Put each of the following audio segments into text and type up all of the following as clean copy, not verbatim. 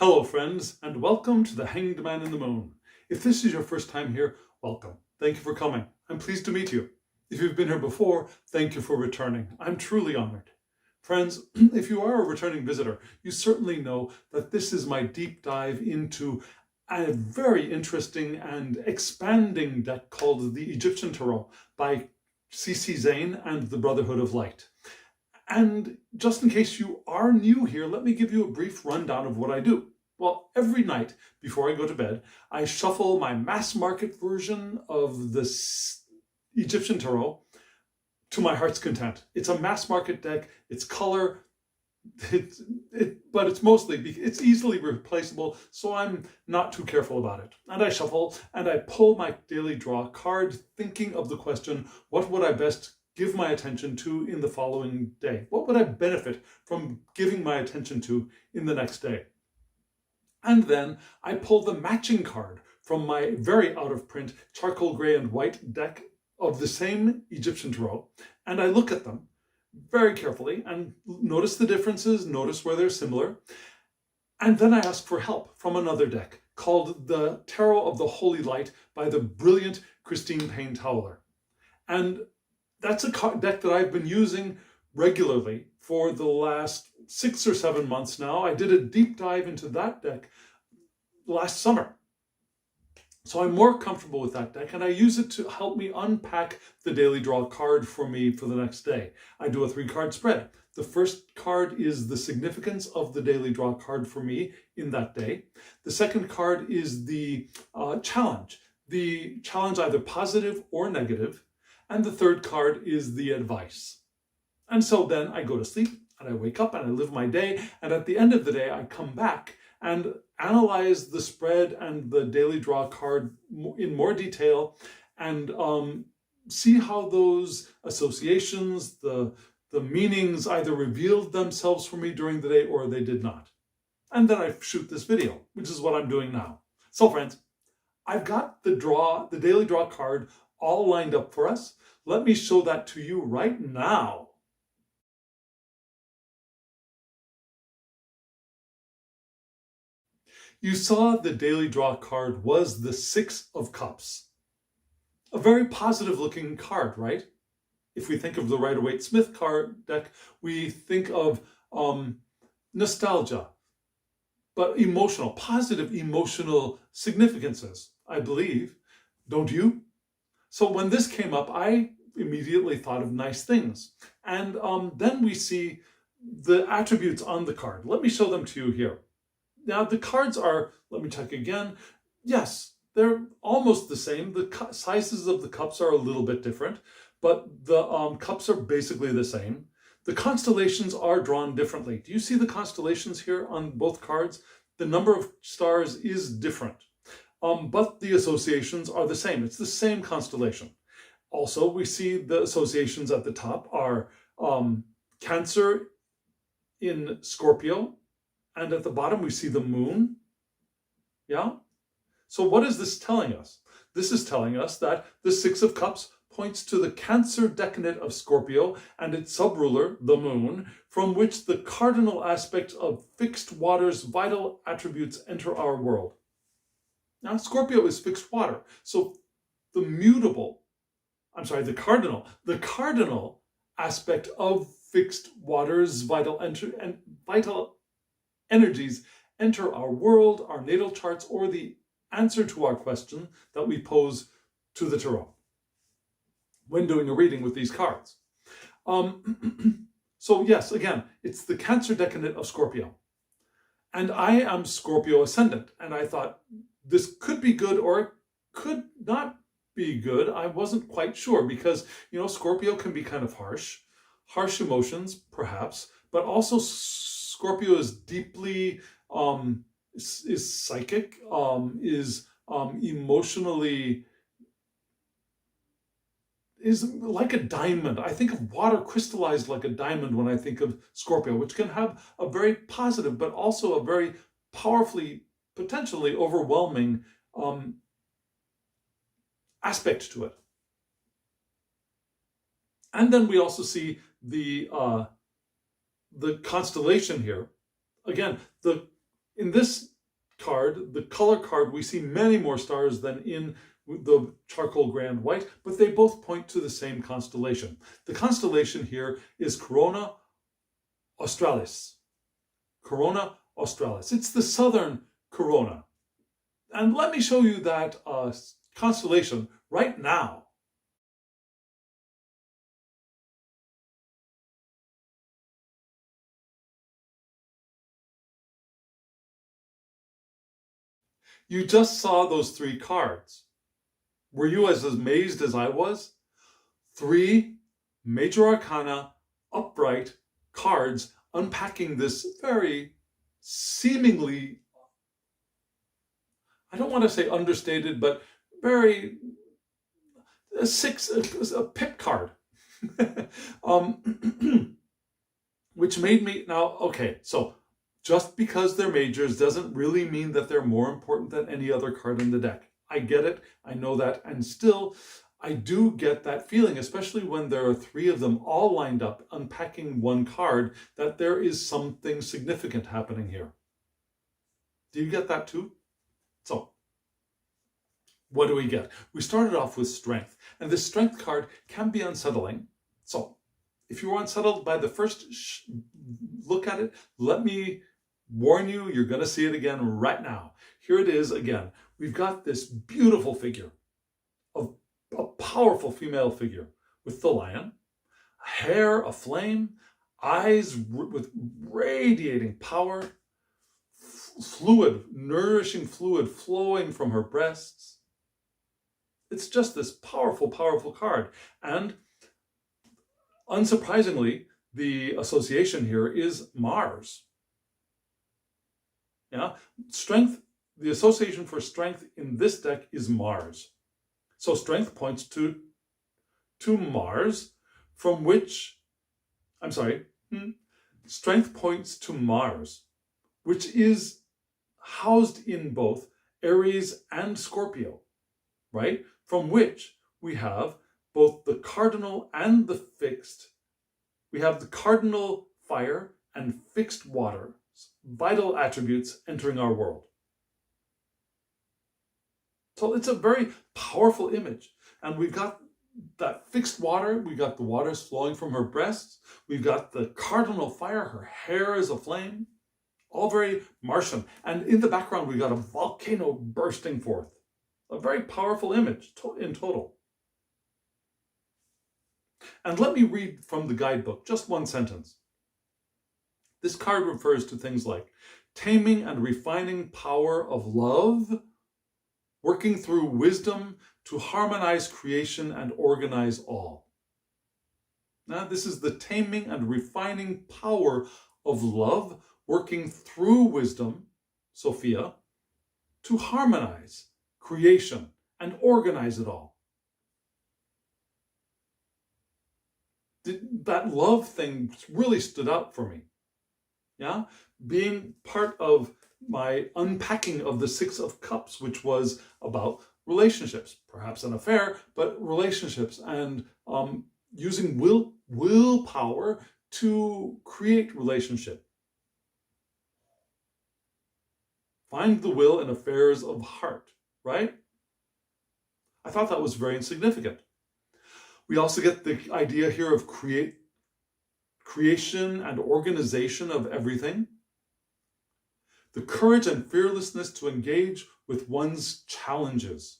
Hello friends, and welcome to the Hanged Man in the Moon. If this is your first time here, welcome. Thank you for coming. I'm pleased to meet you. If you've been here before, thank you for returning. I'm truly honored. Friends, if you are a returning visitor, you certainly know that this is my deep dive into a very interesting and expanding deck called the Egyptian Tarot by C.C. Zane and the Brotherhood of Light. And just in case you are new here, let me give you a brief rundown of what I do. Well, every night before I go to bed, I shuffle my mass market version of the Egyptian Tarot to my heart's content. It's a mass market deck, it's color, but it's easily replaceable, so I'm not too careful about it. And I shuffle and I pull my daily draw card, thinking of the question, what would I best give my attention to in the following day? What would I benefit from giving my attention to in the next day? And then I pull the matching card from my very out of print charcoal gray and white deck of the same Egyptian Tarot, and I look at them very carefully and notice the differences, notice where they're similar. And then I ask for help from another deck called the Tarot of the Holy Light by the brilliant Christine Payne-Towler. And that's a deck that I've been using regularly for the last 6 or 7 months now. I did a deep dive into that deck last summer. So I'm more comfortable with that deck, and I use it to help me unpack the daily draw card for me for the next day. I do a 3-card spread. The first card is the significance of the daily draw card for me in that day. The second card is the challenge either positive or negative. And the third card is the advice. And so then I go to sleep and I wake up and I live my day. And at the end of the day, I come back and analyze the spread and the daily draw card in more detail and see how those associations, the meanings either revealed themselves for me during the day or they did not. And then I shoot this video, which is what I'm doing now. So friends, I've got the daily draw card all lined up for us. Let me show that to you right now. You saw the daily draw card was the 6 of Cups. A very positive looking card, right? If we think of the Rider-Waite-Smith card deck, we think of nostalgia, but positive emotional significances, I believe. Don't you? So when this came up, I immediately thought of nice things. And then we see the attributes on the card. Let me show them to you here. Now the cards are, let me check again. Yes, they're almost the same. The sizes of the cups are a little bit different, but the cups are basically the same. The constellations are drawn differently. Do you see the constellations here on both cards? The number of stars is different. But the associations are the same. It's the same constellation. Also, we see the associations at the top are Cancer in Scorpio, and at the bottom we see the moon. Yeah? So what is this telling us? This is telling us that the 6 of Cups points to the Cancer decanate of Scorpio and its subruler, the moon, from which the cardinal aspect of fixed water's vital attributes enter our world. Now, Scorpio is fixed water, so the cardinal aspect of fixed water's vital energies enter our world, our natal charts, or the answer to our question that we pose to the tarot when doing a reading with these cards. So yes, again, it's the Cancer decanate of Scorpio. And I am Scorpio ascendant, and I thought, this could be good or it could not be good. I wasn't quite sure because, Scorpio can be kind of harsh emotions, perhaps, but also Scorpio is deeply, is psychic, is emotionally, is like a diamond. I think of water crystallized like a diamond when I think of Scorpio, which can have a very positive, but also a very powerfully, potentially overwhelming aspect to it. And then we also see the constellation here. Again, in this card, the color card, we see many more stars than in the charcoal grand white, but they both point to the same constellation. The constellation here is Corona Australis. Corona Australis. It's the southern corona. And let me show you that constellation right now. You just saw those three cards. Were you as amazed as I was? Three major arcana, upright cards unpacking this very seemingly, I don't want to say understated, but very a pip card. Which made me, now, okay, so just because they're majors doesn't really mean that they're more important than any other card in the deck. I get it, I know that, and still, I do get that feeling, especially when there are three of them all lined up, unpacking one card, that there is something significant happening here. Do you get that too? So, what do we get? We started off with strength, and this strength card can be unsettling. So, if you were unsettled by the first look at it, let me warn you, you're going to see it again right now. Here it is again. We've got this beautiful figure, of a powerful female figure with the lion, hair aflame, eyes with radiating power, fluid, nourishing fluid flowing from her breasts. It's just this powerful, powerful card. And unsurprisingly, the association here is Mars. Yeah, strength, the association for strength in this deck is Mars. So strength points to Mars, from which, strength points to Mars, which is housed in both Aries and Scorpio, right? From which we have both the cardinal and the fixed. We have the cardinal fire and fixed water, vital attributes entering our world. So it's a very powerful image. And we've got that fixed water, we got the waters flowing from her breasts, we've got the cardinal fire, her hair is aflame, all very Martian. And in the background, we got a volcano bursting forth. A very powerful image in total. And let me read from the guidebook, just one sentence. This card refers to things like taming and refining power of love, working through wisdom to harmonize creation and organize all. Now, this is the taming and refining power of love, working through wisdom, Sophia, to harmonize creation and organize it all. That love thing really stood out for me. Yeah, being part of my unpacking of the Six of Cups, which was about relationships, perhaps an affair, but relationships, and using willpower to create relationship. Find the will in affairs of heart, right? I thought that was very insignificant. We also get the idea here of creation and organization of everything. The courage and fearlessness to engage with one's challenges.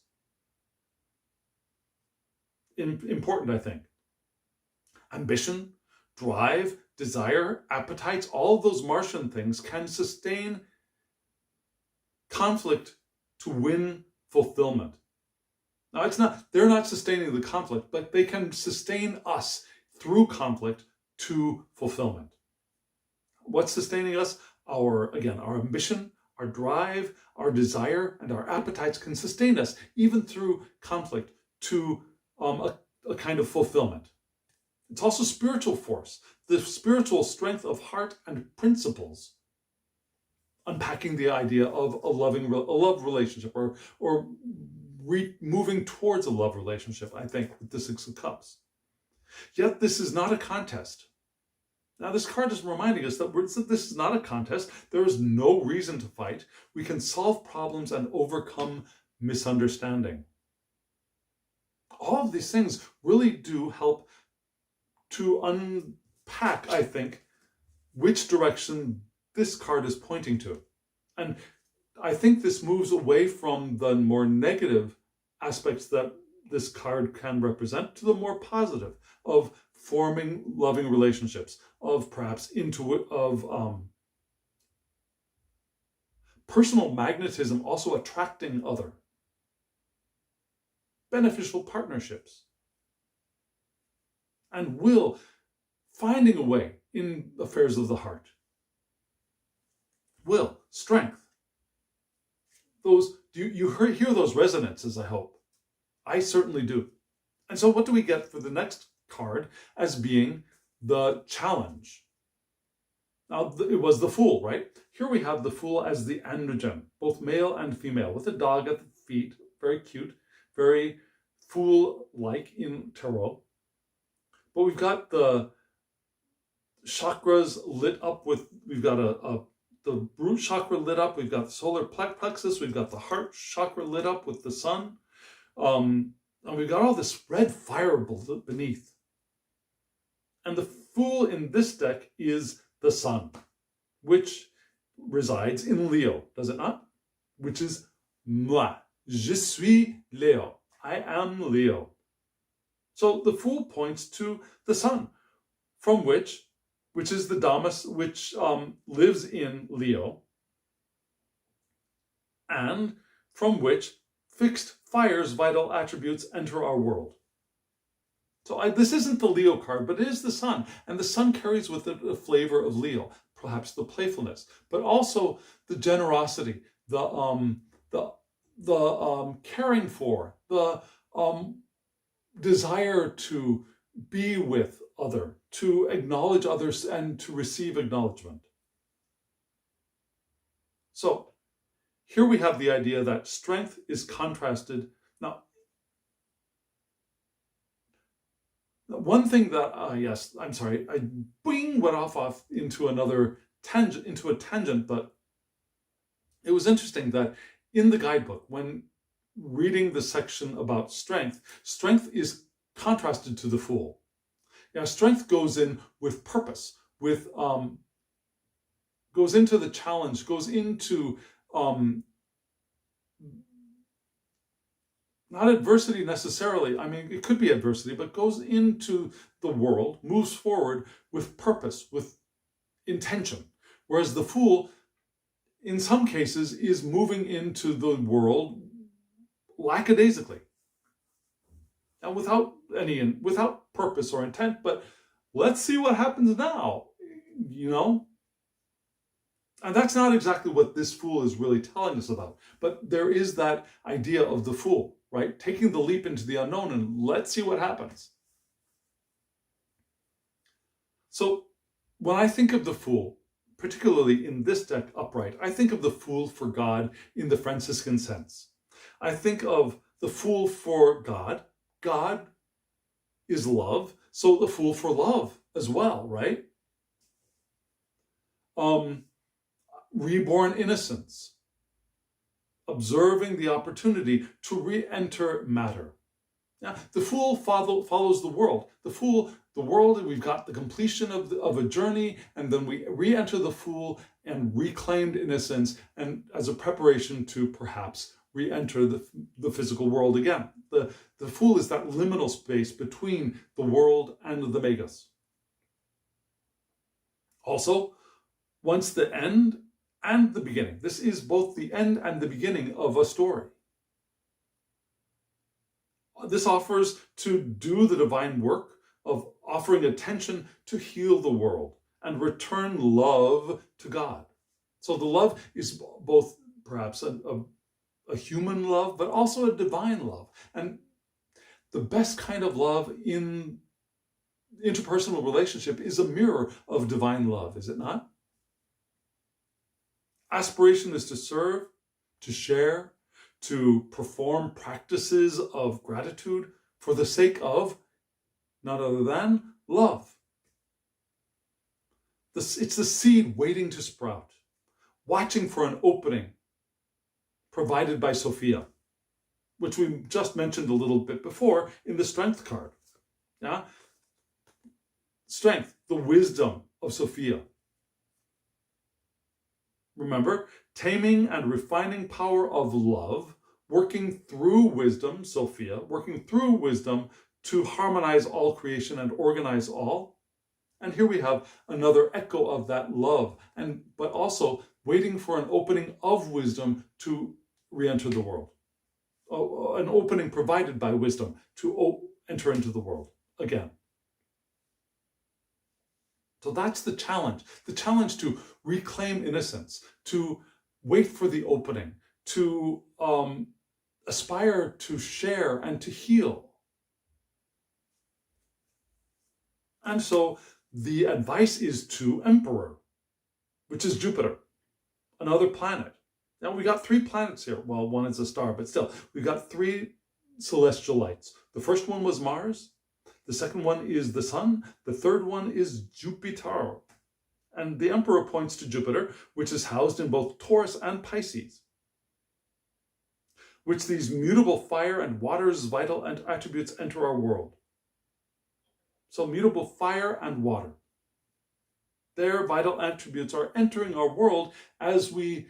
Important, I think. Ambition, drive, desire, appetites, all of those Martian things can sustain conflict to win fulfillment. Now, they're not sustaining the conflict, but they can sustain us through conflict to fulfillment. What's sustaining us? Our ambition, our drive, our desire, and our appetites can sustain us even through conflict to a kind of fulfillment. It's also spiritual force, the spiritual strength of heart and principles, unpacking the idea of a love relationship, or moving towards a love relationship, I think, with the Six of Cups. Yet this is not a contest. Now, this card is reminding us that this is not a contest. There is no reason to fight. We can solve problems and overcome misunderstanding. All of these things really do help to unpack, I think, which direction this card is pointing to. And I think this moves away from the more negative aspects that this card can represent to the more positive of forming loving relationships, of perhaps personal magnetism, also attracting other, beneficial partnerships, and will, finding a way in affairs of the heart. Will, strength. You hear those resonances, I hope. I certainly do. And so what do we get for the next card as being the challenge? Now, it was the Fool, right? Here we have the Fool as the androgen, both male and female, with a dog at the feet, very cute, very Fool-like in tarot. But we've got the chakras lit up with, we've got the root chakra lit up, we've got the solar plexus, we've got the heart chakra lit up with the sun, and we've got all this red fire beneath. And the Fool in this deck is the Sun, which resides in Leo, does it not? Which is moi, je suis Leo, I am Leo. So the Fool points to the Sun, from which is the Damas, which lives in Leo, and from which fixed fire's vital attributes enter our world. So this isn't the Leo card, but it is the Sun, and the Sun carries with it a flavor of Leo, perhaps the playfulness, but also the generosity, the caring for, the desire to be with other, to acknowledge others and to receive acknowledgement. So here we have the idea that strength is contrasted. Now, one thing that, I went off into another tangent, but it was interesting that in the guidebook, when reading the section about strength is contrasted to the Fool. Now, strength goes in with purpose, goes into the challenge, goes into not adversity necessarily. I mean, it could be adversity, but goes into the world, moves forward with purpose, with intention. Whereas the Fool, in some cases, is moving into the world lackadaisically. Now, without purpose or intent, but let's see what happens now, And that's not exactly what this Fool is really telling us about. But there is that idea of the Fool, right? Taking the leap into the unknown and let's see what happens. So when I think of the Fool, particularly in this deck upright, I think of the Fool for God in the Franciscan sense. I think of the Fool for God. God is love, so the Fool for love as well, right? Reborn innocence, observing the opportunity to re-enter matter. Now, the Fool follows the world. The world, we've got the completion of a journey, and then we re-enter the Fool and reclaimed innocence, and as a preparation to perhaps re-enter the physical world again. The Fool is that liminal space between the world and the Magus. Also, once the end and the beginning. This is both the end and the beginning of a story. This offers to do the divine work of offering attention to heal the world and return love to God. So the love is both perhaps a human love, but also a divine love. And the best kind of love in interpersonal relationship is a mirror of divine love, is it not? Aspiration is to serve, to share, to perform practices of gratitude for the sake of none other than love. It's the seed waiting to sprout, watching for an opening provided by Sophia, which we just mentioned a little bit before in the strength card. Yeah? Strength, the wisdom of Sophia. Remember, taming and refining power of love, working through wisdom, Sophia, working through wisdom to harmonize all creation and organize all. And here we have another echo of that love, but also waiting for an opening of wisdom to re-enter the world. An opening provided by wisdom to enter into the world again. So that's the challenge to reclaim innocence, to wait for the opening, to aspire to share and to heal. And so the advice is to Emperor, which is Jupiter, another planet. Now we got 3 planets here. Well, one is a star, but still, we got 3 celestial lights. The first one was Mars. The second one is the Sun. The third one is Jupiter. And the Emperor points to Jupiter, which is housed in both Taurus and Pisces, which these mutable fire and water's vital and attributes enter our world. So mutable fire and water. Their vital attributes are entering our world as we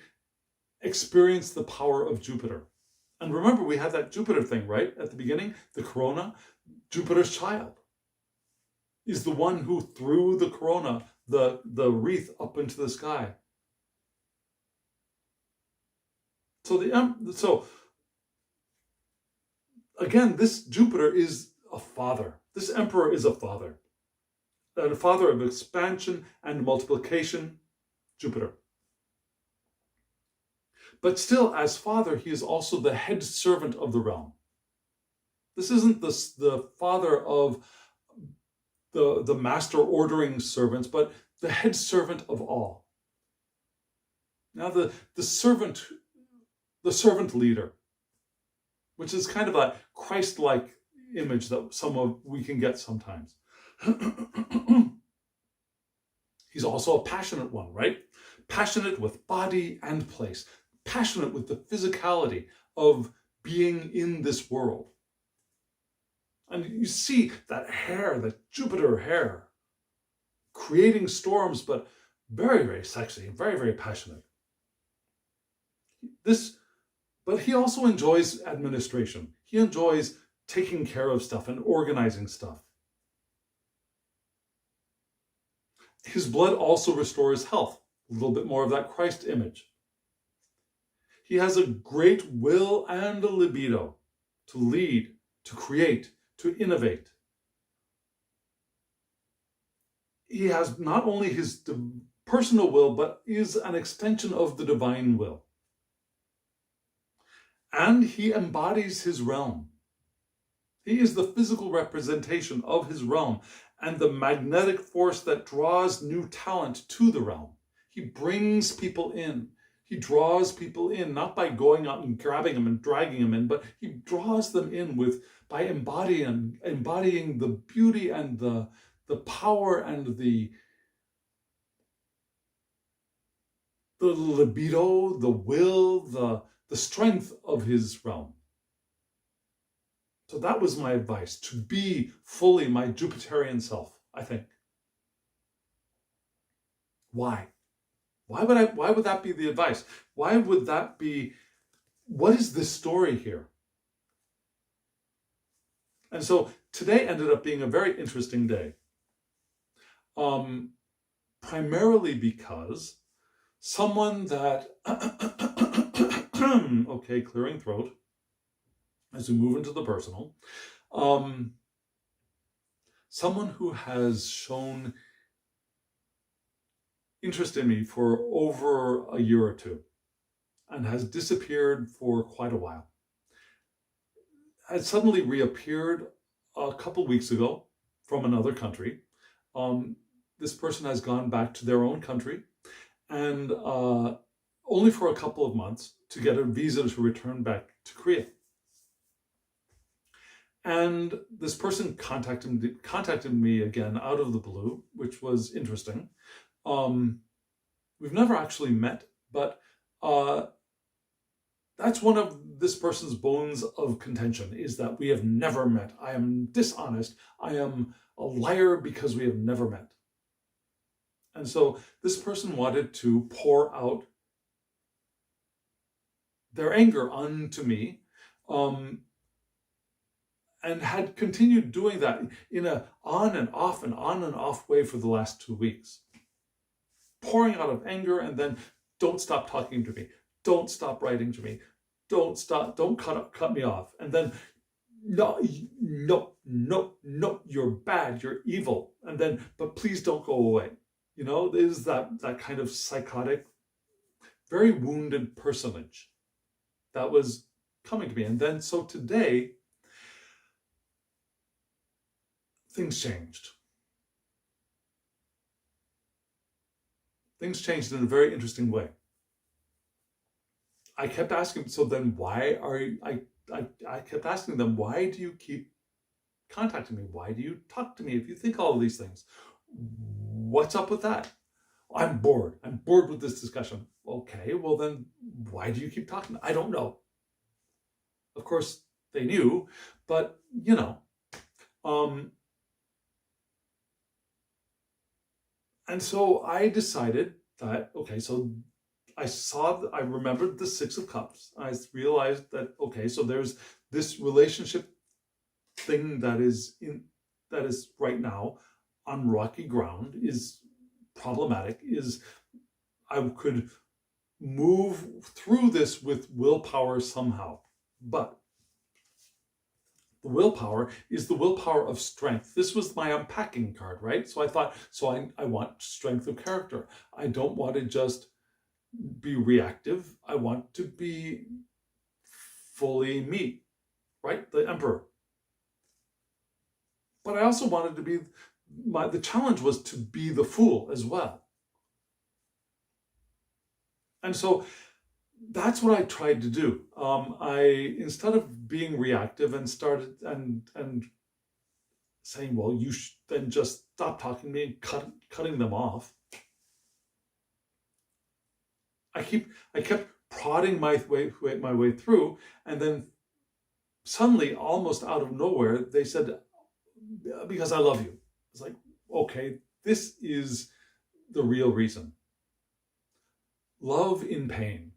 experience the power of Jupiter. And remember, we had that Jupiter thing, right? At the beginning, the corona, Jupiter's child is the one who threw the corona, the wreath up into the sky. So again, this Jupiter is a father. This emperor is a father. A father of expansion and multiplication, Jupiter. But still, as father, he is also the head servant of the realm. This isn't the father of the master ordering servants, but the head servant of all. Now the servant leader, which is kind of a Christ-like image that we can get sometimes. He's also a passionate one, right? Passionate with body and place. Passionate with the physicality of being in this world. And you see that hair, that Jupiter hair, creating storms, but very, very sexy, very, very passionate. But he also enjoys administration. He enjoys taking care of stuff and organizing stuff. His blood also restores health, a little bit more of that Christ image. He has a great will and a libido to lead, to create, to innovate. He has not only his personal will, but is an extension of the divine will. And he embodies his realm. He is the physical representation of his realm and the magnetic force that draws new talent to the realm. He brings people in. He draws people in, not by going out and grabbing them and dragging them in, but he draws them in by embodying the beauty and the power and the libido, the will, the strength of his realm. So that was my advice, to be fully my Jupiterian self, I think. Why? Why would that be the advice? Why would that be, what is this story here? And so today ended up being a very interesting day. Primarily because someone that, okay, clearing throat, as we move into the personal, someone who has shown interest in me for over a year or two and has disappeared for quite a while, had suddenly reappeared a couple weeks ago from another country. This person has gone back to their own country and only for a couple of months to get a visa to return back to Korea. And this person contacted me again out of the blue, which was interesting. We've never actually met, but that's one of this person's bones of contention, is that we have never met. I am dishonest. I am a liar because we have never met. And so this person wanted to pour out their anger onto me, and had continued doing that in a on and off way for the last 2 weeks. Pouring out of anger, and then don't stop talking to me. Don't stop writing to me. Don't cut me off. And then, no, you're bad, you're evil. And then, but please don't go away. There's that kind of psychotic, very wounded personage that was coming to me. And then, so today, things changed. Things changed in a very interesting way. I kept asking, so then why are you, I kept asking them, why do you keep contacting me? Why do you talk to me if you think all of these things? What's up with that? I'm bored. I'm bored with this discussion. Okay, well then why do you keep talking? I don't know. Of course they knew, but and so I decided that, okay, so I remembered the Six of Cups. I realized that, okay, so there's this relationship thing that is right now on rocky ground, is problematic, is I could move through this with willpower somehow. But the willpower is the willpower of strength. This was my unpacking card, right? So I thought, I want strength of character. I don't want to just be reactive. I want to be fully me, right? The emperor. But I also wanted to be, the challenge was to be the fool as well. And so that's what I tried to do. I, instead of being reactive and started and saying, well, you should then just stop talking to me and cutting them off. I kept prodding my way through, and then suddenly, almost out of nowhere, they said, because I love you. It's like, okay, this is the real reason. Love in pain.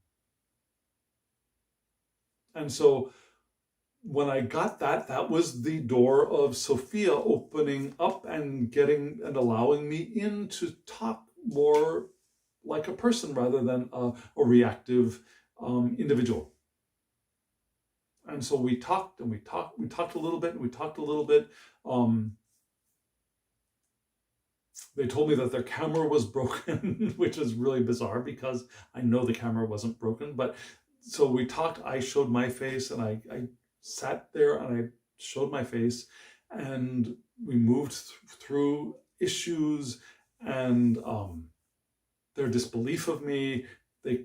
And so when I got that was the door of Sophia opening up and allowing me in to talk more like a person rather than a reactive individual. And so we talked a little bit. They told me that their camera was broken, which is really bizarre because I know the camera wasn't broken. But so we talked, I showed my face, and I sat there and I showed my face, and we moved through issues and their disbelief of me. They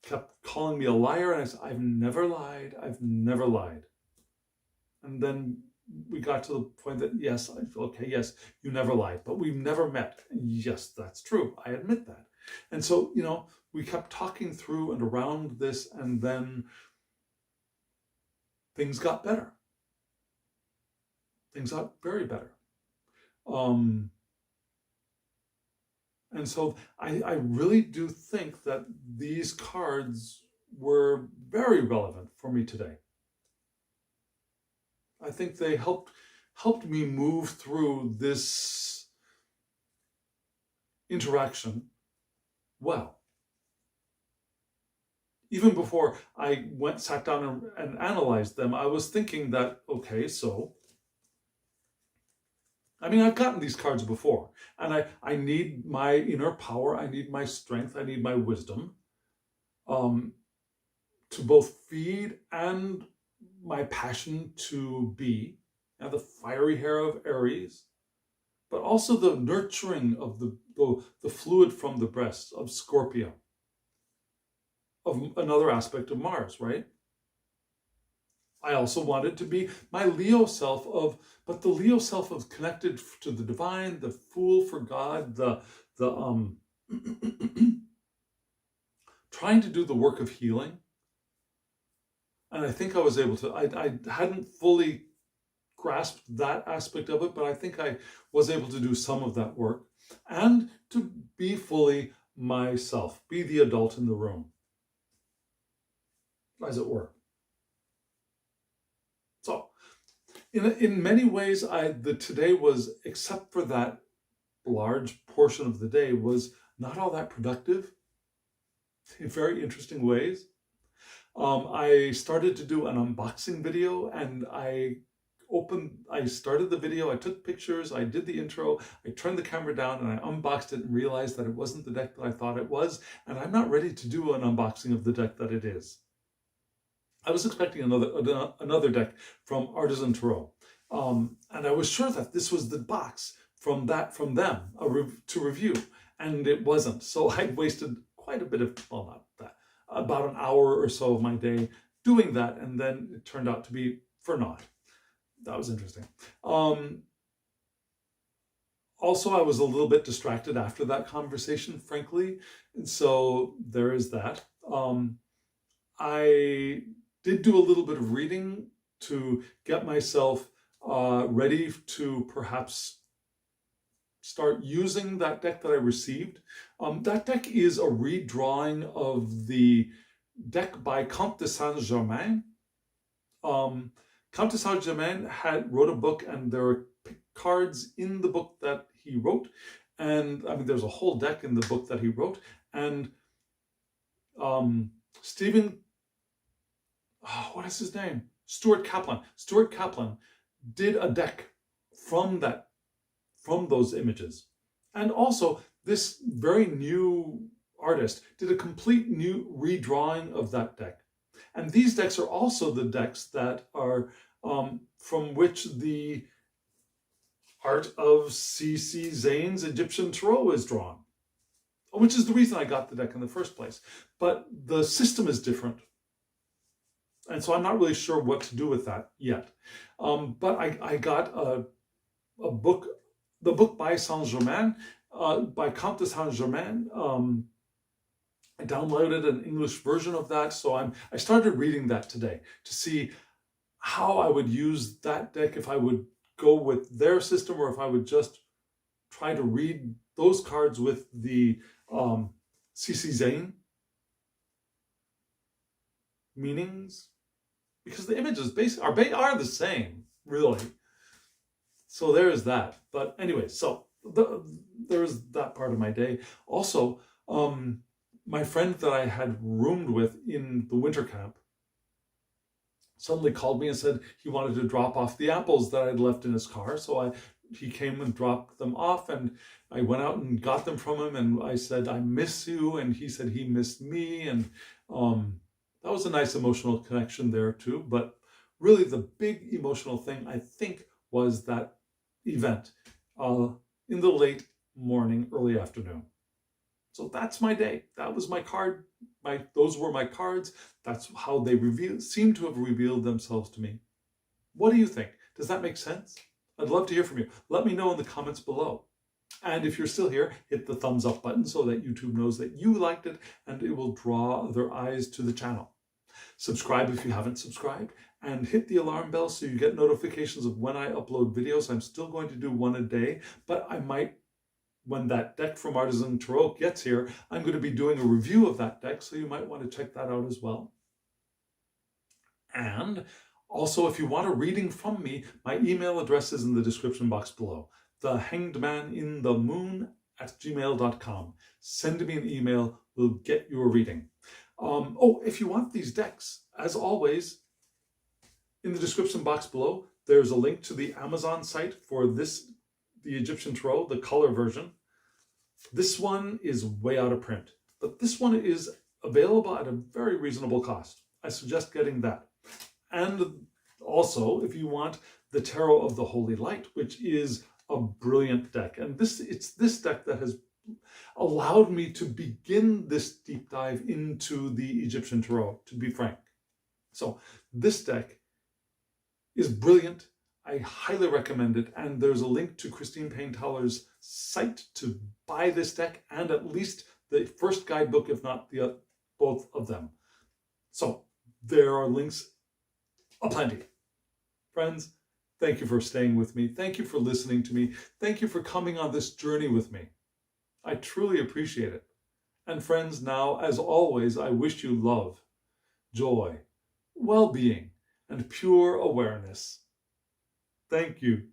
kept calling me a liar, and I said, I've never lied. And then we got to the point that, yes, you never lied, but we've never met. Yes, that's true. I admit that. And so, we kept talking through and around this, and then things got better. Things got very better. And so I really do think that these cards were very relevant for me today. I think they helped me move through this interaction well. Even before I sat down and analyzed them, I was thinking that, okay, so, I've gotten these cards before, and I need my inner power, I need my strength, I need my wisdom to both feed and my passion to be, and the fiery hair of Aries, but also the nurturing of the fluid from the breast of Scorpio, of another aspect of Mars, right? I also wanted to be my Leo self but the Leo self of connected to the divine, the fool for God, the the trying to do the work of healing. And I think I was able to, I hadn't fully grasped that aspect of it, but I think I was able to do some of that work and to be fully myself, be the adult in the room, as it were. So in many ways, today was, except for that large portion of the day, was not all that productive in very interesting ways. I started to do an unboxing video, and I started the video, I took pictures, I did the intro, I turned the camera down, and I unboxed it and realized that it wasn't the deck that I thought it was, and I'm not ready to do an unboxing of the deck that it is. I was expecting another deck from Artisan Tarot, and I was sure that this was the box from them to review, and it wasn't. So I wasted quite a bit of, well, not that, about an hour or so of my day doing that, and then it turned out to be for naught. That was interesting. Also, I was a little bit distracted after that conversation, frankly, and so there is that. I did do a little bit of reading to get myself ready to perhaps start using that deck that I received. That deck is a redrawing of the deck by Comte de Saint-Germain. Comte de Saint-Germain wrote a book, and there are cards in the book that he wrote. And I mean, there's a whole deck in the book that he wrote. And what is his name? Stuart Kaplan did a deck from those images. And also, this very new artist did a complete new redrawing of that deck. And these decks are also the decks that are from which the art of C.C. Zane's Egyptian Tarot is drawn, which is the reason I got the deck in the first place. But the system is different. And so I'm not really sure what to do with that yet. But I got a book, the book by Saint-Germain, by Comte de Saint-Germain. I downloaded an English version of that, so I started reading that today to see how I would use that deck, if I would go with their system or if I would just try to read those cards with the C.C. Zane meanings, because the images basically are the same, really. So there is that. But anyway, so there is that part of my day. Also, my friend that I had roomed with in the winter camp suddenly called me and said he wanted to drop off the apples that I'd left in his car. So he came and dropped them off, and I went out and got them from him, and I said, "I miss you," and he said he missed me, and that was a nice emotional connection there too. But really the big emotional thing, I think, was that event in the late morning, early afternoon. So that's my day. That was my card. Those were my cards. That's how they seem to have revealed themselves to me. What do you think? Does that make sense? I'd love to hear from you. Let me know in the comments below. And if you're still here, hit the thumbs up button so that YouTube knows that you liked it, and it will draw other eyes to the channel. Subscribe if you haven't subscribed, and hit the alarm bell so you get notifications of when I upload videos. I'm still going to do one a day, but I might, when that deck from Artisan Tarot gets here, I'm going to be doing a review of that deck, so you might want to check that out as well. And also, if you want a reading from me, my email address is in the description box below. thehangedmaninthemoon@gmail.com. Send me an email, we'll get you a reading. If you want these decks, as always, in the description box below, there's a link to the Amazon site for the Egyptian Tarot, the color version. This one is way out of print, but this one is available at a very reasonable cost. I suggest getting that. And also, if you want the Tarot of the Holy Light, which is a brilliant deck. And it's this deck that has allowed me to begin this deep dive into the Egyptian Tarot, to be frank. So this deck is brilliant. I highly recommend it, and there's a link to Christine Payne-Towler's site to buy this deck, and at least the first guidebook, if not both of them. So there are links aplenty. Friends, thank you for staying with me. Thank you for listening to me. Thank you for coming on this journey with me. I truly appreciate it. And friends, now, as always, I wish you love, joy, well-being, and pure awareness. Thank you.